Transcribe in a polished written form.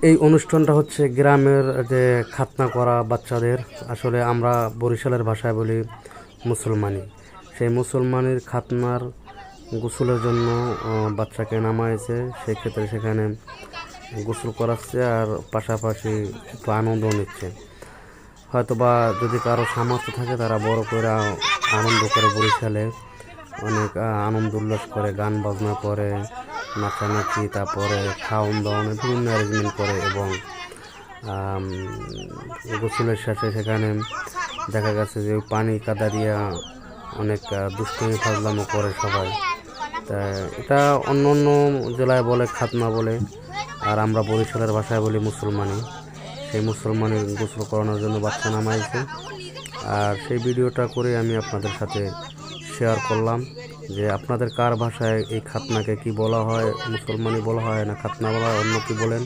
এই অনুষ্ঠানটা হচ্ছে গ্রামের যে খাতনা করা বাচ্চাদের, আসলে আমরা বরিশালের ভাষায় বলি মুসলমানি। সেই মুসলমানের খাতনার গোসলের জন্য বাচ্চাকে নামাইছে, সেক্ষেত্রে সেখানে গোসল করাচ্ছে আর পাশাপাশি একটু আনন্দ নিচ্ছে। হয়তো বা যদি কারো সামর্থ্য থাকে তারা বড় করে আনন্দ করে, বরিশালে অনেক আনন্দ উল্লাস করে, গান বাজনা করে, নাচানাচি, তারপরে খাওয়ান দাওয়ানের বিভিন্ন অ্যারেঞ্জমেন্ট করে এবং গোসলের শেষে সেখানে দেখা গেছে যে পানি কাদা দিয়া অনেক দুষ্টুমি ফাজলামো করে সবাই। তা এটা অন্য অন্য জেলায় বলে খাতনা বলে, আর আমরা বরিশালের ভাষায় বলি মুসলমানি। সেই মুসলমানের গোসল করানোর জন্য বাচ্চা নামাইছে, আর সেই ভিডিওটা করে আমি আপনাদের সাথে শেয়ার করলাম যে আপনাদের কার ভাষায় এই খাতনাকে কি বলা হয়, মুসলমানি বলা হয় না খাতনা বলা হয়, অন্য কি বলেন।